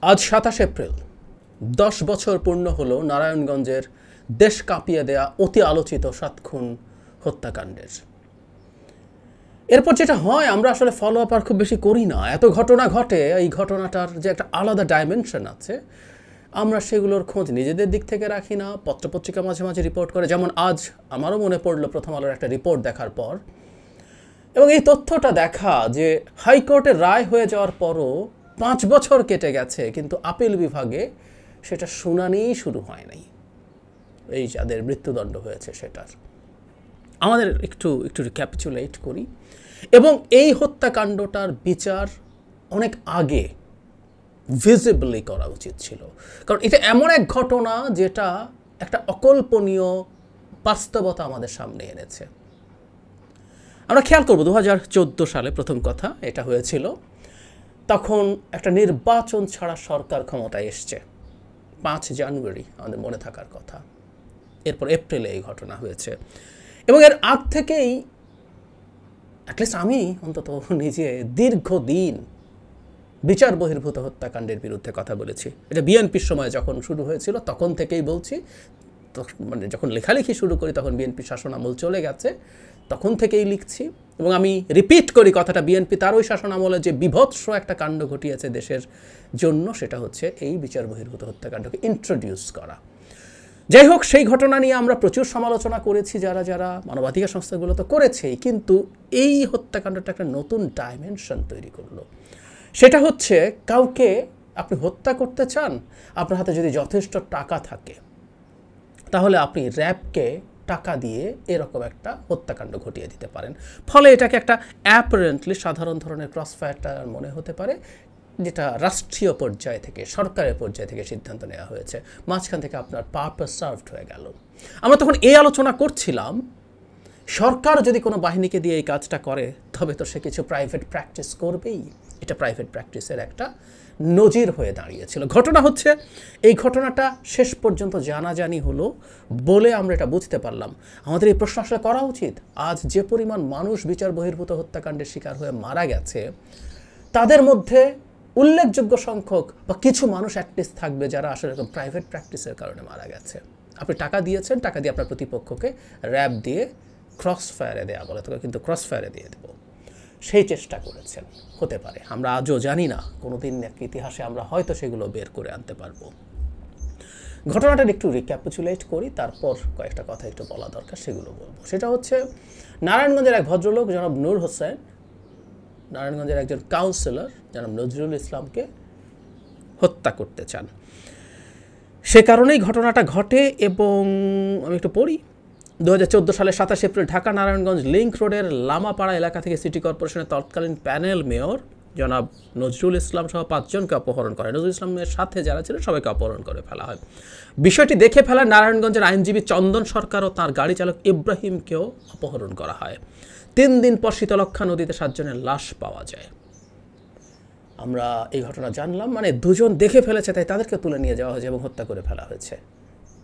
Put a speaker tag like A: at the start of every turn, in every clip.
A: আজ ২৭ এপ্রিল ১০ বছর পূর্ণ হলো নারায়ণগঞ্জের দেশ কাঁপিয়ে দেয়া অতি আলোচিত ৭ খুন হত্যাকাণ্ডের। এরপর যেটা হয়, আমরা আসলে ফলো আপ আর খুব বেশি করি না। এত ঘটনা ঘটে, এই ঘটনাটার যে একটা আলাদা ডাইমেনশন আছে, আমরা সেগুলোর খোঁজ নিজেদের দিক থেকে রাখি না। পত্রপত্রিকা মাঝে মাঝে রিপোর্ট করে, যেমন আজ আমারও মনে পড়লো প্রথম আলোর একটা রিপোর্ট দেখার পর, এবং এই তথ্যটা দেখা যে হাইকোর্টের রায় হয়ে যাওয়ার পরও ৫ বছর কেটে গেছে, কিন্তু আপিল বিভাগে সেটা শুনানিই শুরু হয় নাই। এই যাদের মৃত্যুদণ্ড হয়েছে সেটার আমাদের একটু রিক্যাপিচুলেট করি। এবং এই হত্যাকাণ্ডটার বিচার অনেক আগে ভিজিবলি করা উচিত ছিল, কারণ এটা এমন এক ঘটনা যেটা একটা অকল্পনীয় বাস্তবতা আমাদের সামনে এনেছে। আমরা খেয়াল করব ২০১৪ সালে প্রথম কথা এটা হয়েছিল, তখন একটা নির্বাচন ছাড়া সরকার ক্ষমতায় এসছে। ৫ জানুয়ারি আমাদের মনে থাকার কথা। এরপর এপ্রিলে এই ঘটনা হয়েছে, এবং এর আগ থেকেই অ্যাটলিস্ট আমি অন্তত নিজে দীর্ঘদিন বিচার বহির্ভূত হত্যাকাণ্ডের বিরুদ্ধে কথা বলেছি। এটা বিএনপির সময় যখন শুরু হয়েছিল তখন থেকেই বলছি। মানে যখন লেখালেখি শুরু করি তখন বিএনপি শাসন আমল চলে গেছে, তখন থেকেই লিখছি। এবং আমি রিপিট করি কথাটা, বিএনপি তার ওই শাসন আমলে যে বিভৎস একটা কাণ্ড ঘটিয়েছে দেশের জন্য, সেটা হচ্ছে এই বিচার বহির্ভূত হত্যাকাণ্ডকে ইন্ট্রোডিউস করা। যাই হোক, সেই ঘটনা নিয়ে আমরা প্রচুর সমালোচনা করেছি, যারা মানবাধিকার সংস্থাগুলো তো করেছেই, কিন্তু এই হত্যাকাণ্ডটা একটা নতুন ডাইমেনশন তৈরি করলো। সেটা হচ্ছে, কাউকে আপনি হত্যা করতে চান, আপনার হাতে যদি যথেষ্ট টাকা থাকে তাহলে আপনি র্যাবকে টাকা দিয়ে এরকম একটা হত্যাকাণ্ড ঘটিয়ে দিতে পারেন। ফলে এটাকে একটা অ্যাপারেন্টলি সাধারণ ধরনের ক্রসফায়ার মনে হতে পারে, যেটা রাষ্ট্রীয় পর্যায় থেকে, সরকারের পর্যায় থেকে সিদ্ধান্ত নেওয়া হয়েছে। মাঝখান থেকে আপনার পারপাস সার্ভড হয়ে গেল। আমরা তখন এই আলোচনা করছিলাম, সরকার যদি কোনো বাহিনীকে দিয়ে এই কাজটা করে তবে তো সে কিছু প্রাইভেট প্র্যাকটিস করবেই। এটা প্রাইভেট প্র্যাকটিসের একটা নজির হয়ে দাঁড়িয়েছিল। ঘটনা হচ্ছে, এই ঘটনাটা শেষ পর্যন্ত জানাজানি হলো বলে আমরা এটা বুঝতে পারলাম। আমাদের এই প্রশ্ন আসলে করা উচিত, আজ যে পরিমাণ মানুষ বিচার বহির্ভূত হত্যাকাণ্ডের শিকার হয়ে মারা গেছে, তাদের মধ্যে উল্লেখযোগ্য সংখ্যক বা কিছু মানুষ অ্যাটলিস্ট থাকবে যারা আসলে এরকম প্রাইভেট প্র্যাকটিসের কারণে মারা গেছে। আপনি টাকা দিয়েছেন, টাকা দিয়ে আপনার প্রতিপক্ষকে র্যাব দিয়ে ক্রসফায়ারে দেওয়া বলে, তোকে কিন্তু ক্রসফায়ারে দিয়ে দেবো, সেই চেষ্টা করেছেন। হতে পারে, আমরা আজও জানি না, কোনোদিন ইতিহাসে আমরা হয়তো সেগুলো বের করে আনতে পারবো। ঘটনাটার একটু রিক্যাপিচুলেট করি, তারপর কয়েকটা কথা একটু বলা দরকার, সেগুলো বলবো। সেটা হচ্ছে, নারায়ণগঞ্জের এক ভদ্রলোক জনাব নূর হোসেন, নারায়ণগঞ্জের একজন কাউন্সিলর জনাব নজরুল ইসলামকে হত্যা করতে চান। সে কারণেই ঘটনাটা ঘটে। এবং আমি একটু পড়ি। ২০১৪ সালের ২৭ এপ্রিল ঢাকা নারায়ণগঞ্জ লিংক রোডের লামাপাড়া এলাকা থেকে সিটি কর্পোরেশনের তৎকালীন প্যানেল মেয়র জনাব নজরুল ইসলাম সহ ৫ জনকে অপহরণ করে। নজরুল ইসলামের সাথে যারা ছিল সবাইকে অপহরণ করে ফেলা হয়। বিষয়টি দেখে ফেলা নারায়ণগঞ্জের আইনজীবী চন্দন সরকার ও তাঁর গাড়ি চালক ইব্রাহিমকেও অপহরণ করা হয়। ৩ দিন পর শীতলক্ষা নদীতে ৭ জনের লাশ পাওয়া যায়। আমরা এই ঘটনা জানলাম, মানে দুজন দেখে ফেলেছে তাই তাদেরকে তুলে নিয়ে যাওয়া হয়েছে এবং হত্যা করে ফেলা হয়েছে।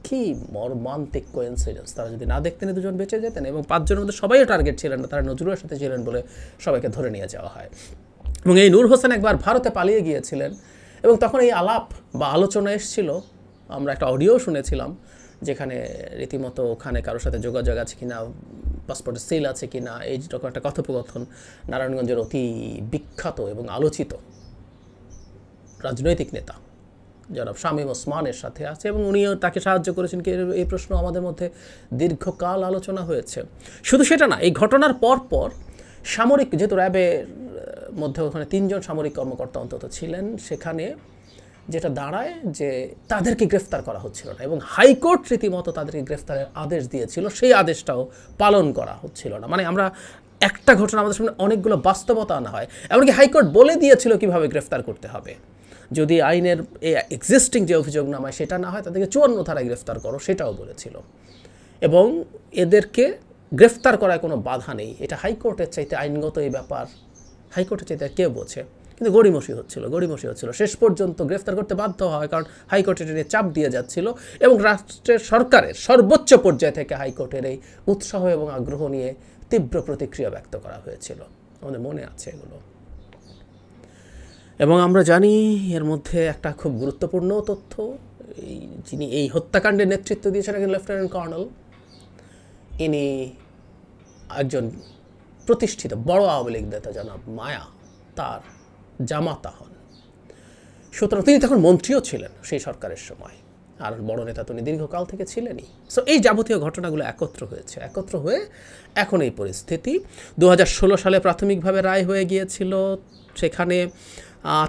A: কি মর্মান্তিক কোইন্সিডেন্স! তারা যদি না দেখতেন দুজন বেঁচে যেতেন, এবং ৫ জনের মধ্যে সবাইও টার্গেট ছিলেন না, তারা নজরুলের সাথে ছিলেন বলে সবাইকে ধরে নিয়ে যাওয়া হয়। এবং এই নূর হোসেন একবার ভারতে পালিয়ে গিয়েছিলেন, এবং তখন এই আলাপ বা আলোচনা এসেছিল, আমরা একটা অডিও শুনেছিলাম, যেখানে রীতিমতো ওখানে কারোর সাথে যোগাযোগ আছে কিনা, পাসপোর্টের সিল আছে কিনা, এই রকম একটা কথোপকথন নারায়ণগঞ্জের অতি বিখ্যাত এবং আলোচিত রাজনৈতিক নেতা জনাব শামীম ওসমানের সাথে আছে, এবং উনিও তাকে সাহায্য করেছেন কি, এই প্রশ্ন আমাদের মধ্যে দীর্ঘকাল আলোচনা হয়েছে। শুধু সেটা না, এই ঘটনার পর সামরিক, যেহেতু র্যাবের মধ্যে ওখানে ৩ জন সামরিক কর্মকর্তা অন্তত ছিলেন, সেখানে যেটা দাঁড়ায় যে তাদেরকে গ্রেফতার করা হচ্ছিল না, এবং হাইকোর্ট রীতিমতো তাদেরকে গ্রেফতারের আদেশ দিয়েছিল, সেই আদেশটাও পালন করা হচ্ছিল না। মানে আমরা একটা ঘটনা আমাদের সামনে অনেকগুলো বাস্তবতা আনা হয়। এমনকি হাইকোর্ট বলে দিয়েছিল কিভাবে গ্রেফতার করতে হবে, যদি আইনের এক্সিস্টিং যে অভিযোগনামায় সেটা না হয়, তাদেরকে ৫৪ ধারায় গ্রেফতার করো, সেটাও বলেছিল। এবং এদেরকে গ্রেফতার করায় কোনো বাধা নেই, এটা হাইকোর্টের চাইতে আইনগত এই ব্যাপার হাইকোর্টের চাইতে কে বোঝে, কিন্তু গড়িমসি হচ্ছিল। শেষ পর্যন্ত গ্রেফতার করতে বাধ্য হয়, কারণ হাইকোর্টের এই চাপ দিয়ে যাচ্ছিল, এবং রাষ্ট্রের সরকারের সর্বোচ্চ পর্যায় থেকে হাইকোর্টের এই উৎসাহ এবং আগ্রহ নিয়ে তীব্র প্রতিক্রিয়া ব্যক্ত করা হয়েছিল। আমাদের মনে আছে এগুলো। এবং আমরা জানি এর মধ্যে একটা খুব গুরুত্বপূর্ণ তথ্য, যিনি এই হত্যাকাণ্ডের নেতৃত্ব দিয়েছেন একজন লেফটেন্যান্ট কর্নেল, ইনি একজন প্রতিষ্ঠিত বড় আওয়ামী লীগ নেতা জনাব মায়া তার জামাতা হন। সুতরাং তিনি তখন মন্ত্রীও ছিলেন সেই সরকারের সময়, আর বড় নেতা তো উনি দীর্ঘকাল থেকে ছিলেনই। সো এই যাবতীয় ঘটনাগুলো একত্র হয়ে এখন এই পরিস্থিতি। 2016 সালে প্রাথমিকভাবে রায় হয়ে গিয়েছিল, সেখানে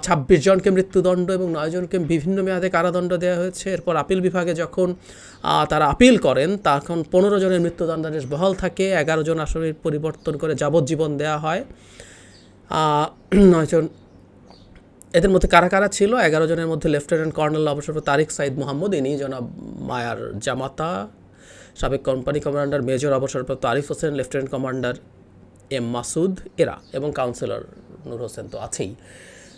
A: 26 জনকে মৃত্যুদণ্ড এবং 9 জনকে বিভিন্ন মেয়াদে কারাদণ্ড দেওয়া হয়েছে। এরপর আপিল বিভাগে যখন তারা আপিল করেন তখন 15 জনের মৃত্যুদণ্ডাদেশ বহাল থাকে, 11 জন আসামির পরিবর্তন করে যাবজ্জীবন দেওয়া হয়। 9 জন, এদের মধ্যে কারা কারা ছিল? 11 জনের মধ্যে লেফটেন্যান্ট কর্নেল অবসরপ্রাপ্ত তারিক সাইদ মোহাম্মদ, ইনি জনাব মায়ার জামাতা, সাবেক কোম্পানি কমান্ডার মেজর অবসরপ্রাপ্ত Arif Hossain, lieutenant commander M Masud এরা, এবং কাউন্সিলর নূর হোসেন তো আছেই।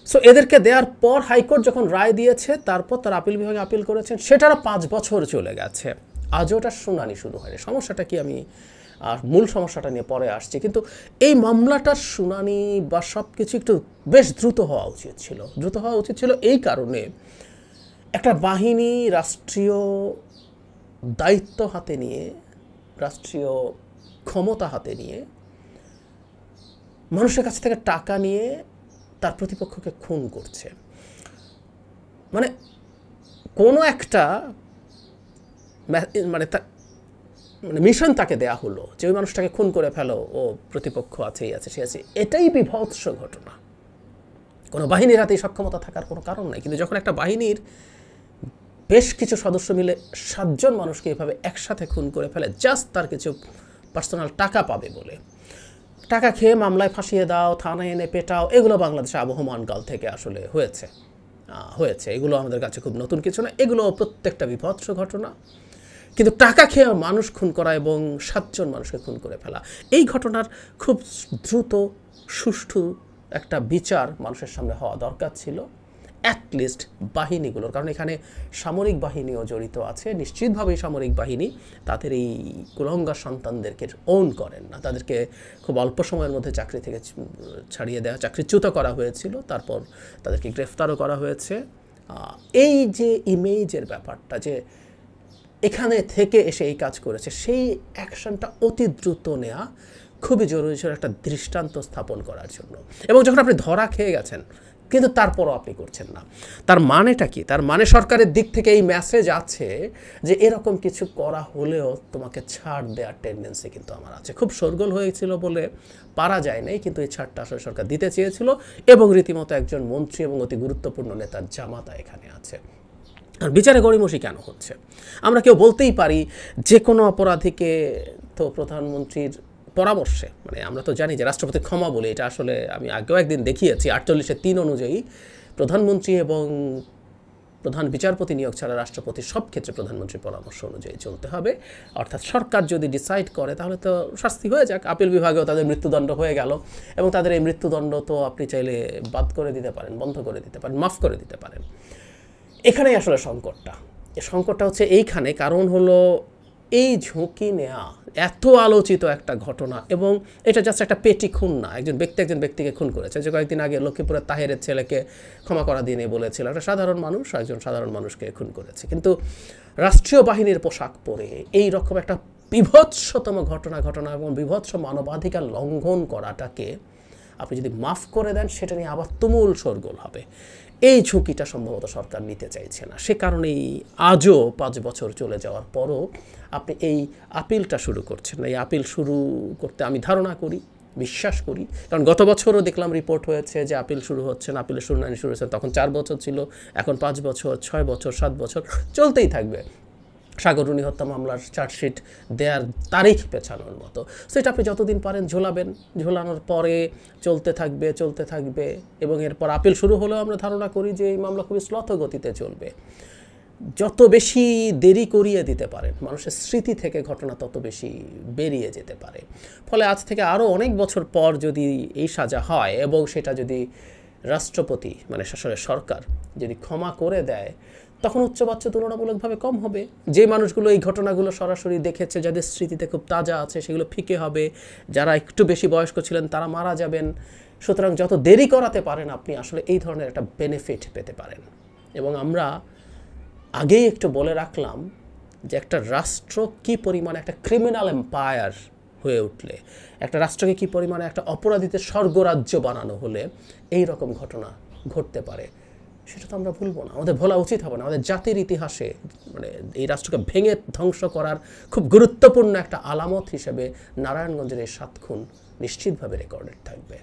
A: সো এদেরকে দেওয়ার পর হাইকোর্ট যখন রায় দিয়েছে, তারপর তারা আপিল বিভাগে আপিল করেছেন, সেটারও 5 বছর চলে গেছে, আজও ওটার শুনানি শুরু হয়নি। সমস্যাটা কি, আমি মূল সমস্যাটা নিয়ে পরে আসছি, কিন্তু এই মামলাটার শুনানি বা সব কিছু একটু বেশ দ্রুত হওয়া উচিত ছিল এই কারণে, একটা বাহিনী রাষ্ট্রীয় দায়িত্ব হাতে নিয়ে, রাষ্ট্রীয় ক্ষমতা হাতে নিয়ে, মানুষের কাছ থেকে টাকা নিয়ে তার প্রতিপক্ষকে খুন করছে। মানে কোনো একটা মিশন তাকে দেয়া হলো যে ওই মানুষটাকে খুন করে ফেলো, ও প্রতিপক্ষ আছেই আছে, সে আছে। এটাই বিভৎস ঘটনা। কোনো বাহিনীর হাতে সক্ষমতা থাকার কোনো কারণ নাই, কিন্তু যখন একটা বাহিনীর বেশ কিছু সদস্য মিলে 7 জন মানুষকে এভাবে একসাথে খুন করে ফেলে জাস্ট তার কিছু পার্সোনাল টাকা পাবে বলে, টাকা খেয়ে মামলায় ফাঁসিয়ে দাও, থানায় এনে পেটাও, এগুলো বাংলাদেশে আবহমান কাল থেকে আসলে হয়েছে। এগুলো আমাদের কাছে খুব নতুন কিছু না, এগুলো প্রত্যেকটা বিভৎস ঘটনা। কিন্তু টাকা খেয়ে মানুষ খুন করা এবং 7 জন মানুষকে খুন করে ফেলা, এই ঘটনার খুব দ্রুত সুষ্ঠু একটা বিচার মানুষের সামনে হওয়া দরকার ছিল, অ্যাটলিস্ট বাহিনীগুলোর। কারণ এখানে সামরিক বাহিনীও জড়িত আছে, নিশ্চিতভাবেই সামরিক বাহিনী তাদের এই কুলঙ্গার সন্তানদেরকে ওন করেন না, তাদেরকে খুব অল্প সময়ের মধ্যে চাকরি থেকে ছাড়িয়ে দেওয়া, চাকরিচ্যুত করা হয়েছিল, তারপর তাদেরকে গ্রেফতারও করা হয়েছে। এই যে ইমেজের ব্যাপারটা, যে এখানে থেকে এসে এই কাজ করেছে, সেই অ্যাকশনটা অতি দ্রুত নেওয়া খুবই জরুরি ছিল একটা দৃষ্টান্ত স্থাপন করার জন্য। এবং যখন আপনি ধরা খেয়ে গেছেন কিন্তু তারপরও আপনি করছেন না, তার মানেটা কি? তার মানে সরকারের দিক থেকে এই মেসেজ আছে যে এরকম কিছু করা হলেও তোমাকে ছাড় দেওয়ার টেন্ডেন্সি কিন্তু আমার আছে। খুব শোরগোল হয়েছিল বলে পারা যায় নাই, কিন্তু এই ছাড়টা আসলে সরকার দিতে চেয়েছিল, এবং রীতিমতো একজন মন্ত্রী এবং অতি গুরুত্বপূর্ণ নেতার জামাতা এখানে আছে। আর বিচারে গড়িমসি কেন হচ্ছে? আমরা কেউ বলতেই পারি যে কোনো অপরাধীকে তো প্রধানমন্ত্রীর পরামর্শে, মানে আমরা তো জানি যে রাষ্ট্রপতি ক্ষমা বলে, এটা আসলে আমি আগেও একদিন দেখিয়েছি, 48(3) অনুযায়ী প্রধানমন্ত্রী এবং প্রধান বিচারপতি নিয়োগ ছাড়া রাষ্ট্রপতি সব ক্ষেত্রে প্রধানমন্ত্রীর পরামর্শ অনুযায়ী চলতে হবে। অর্থাৎ সরকার যদি ডিসাইড করে তাহলে তো শাস্তি হয়ে যাক। আপিল বিভাগেও তাদের মৃত্যুদণ্ড হয়ে গেল, এবং তাদের এই মৃত্যুদণ্ড তো আপনি চাইলে বাদ করে দিতে পারেন, বন্ধ করে দিতে পারেন, মাফ করে দিতে পারেন। এখানেই আসলে সংকটটা হচ্ছে এইখানে। কারণ হলো এই ঝুঁকি নেওয়া এত আলোচিত একটা ঘটনা, এবং এটা জাস্ট একটা পেটি খুন না, একজন ব্যক্তিকে খুন করেছে। যে কয়েকদিন আগে লক্ষ্মীপুরের তাহেরের ছেলেকে ক্ষমা করা দিয়ে নিয়ে বলেছিল একটা সাধারণ মানুষ একজন সাধারণ মানুষকে খুন করেছে, কিন্তু রাষ্ট্রীয় বাহিনীর পোশাক পরে এই রকম একটা বিভৎসতম ঘটনা এবং বিভৎস মানবাধিকার লঙ্ঘন করাটাকে আপনি যদি মাফ করে দেন, সেটা নিয়ে আবার তুমুল শোরগোল হবে। এই ঝুঁকিটা সম্ভবত সরকার নিতে চাইছে না, সে কারণেই আজও 5 বছর চলে যাওয়ার পরও আপনি এই আপিলটা শুরু করছেন না। এই আপিল শুরু করতে আমি ধারণা করি, বিশ্বাস করি, কারণ গত বছরও দেখলাম রিপোর্ট হয়েছে যে আপিল শুরু হচ্ছে না, আপিলের শুনানি শুরু হয়েছে, তখন 4 বছর ছিল, এখন 5 বছর, 6 বছর, 7 বছর চলতেই থাকবে। সাগররুনি হত্যা মামলার চার্জশিট দেওয়ার তারিখ পেছানোর মতো। সেটা আপনি যতদিন পারেন ঝোলাবেন, ঝোলানোর পরে চলতে থাকবে, এবং এরপর আপিল শুরু হলেও আমরা ধারণা করি যে এই মামলা খুবই শ্লথ গতিতে চলবে। যত বেশি দেরি করিয়ে দিতে পারেন, মানুষের স্মৃতি থেকে ঘটনা তত বেশি বেরিয়ে যেতে পারে। ফলে আজ থেকে আরও অনেক বছর পর যদি এই সাজা হয়, এবং সেটা যদি রাষ্ট্রপতি মানে শাসনের সরকার যদি ক্ষমা করে দেয়, তখন উচ্চবাচ্য তুলনামূলকভাবে কম হবে। যে মানুষগুলো এই ঘটনাগুলো সরাসরি দেখেছে, যাদের স্মৃতিতে খুব তাজা আছে, সেগুলো ফিকে হবে। যারা একটু বেশি বয়স্ক ছিলেন তারা মারা যাবেন। সুতরাং যত দেরি করাতে পারেন আপনি আসলে এই ধরনের একটা বেনিফিট পেতে পারেন। এবং আমরা আগেই একটু বলে রাখলাম যে একটা রাষ্ট্র কী পরিমাণে একটা ক্রিমিনাল এম্পায়ার হয়ে উঠলে, একটা রাষ্ট্রকে কী পরিমাণে একটা অপরাধীদের স্বর্গরাজ্য বানানো হলে এই রকম ঘটনা ঘটতে পারে, সেটা তো আমরা ভুলবো না, আমাদের ভোলা উচিত হবে না। আমাদের জাতির ইতিহাসে মানে এই রাষ্ট্রকে ভেঙে ধ্বংস করার খুব গুরুত্বপূর্ণ একটা আলামত হিসেবে নারায়ণগঞ্জের এই 7 খুন নিশ্চিতভাবে রেকর্ডেড থাকবে।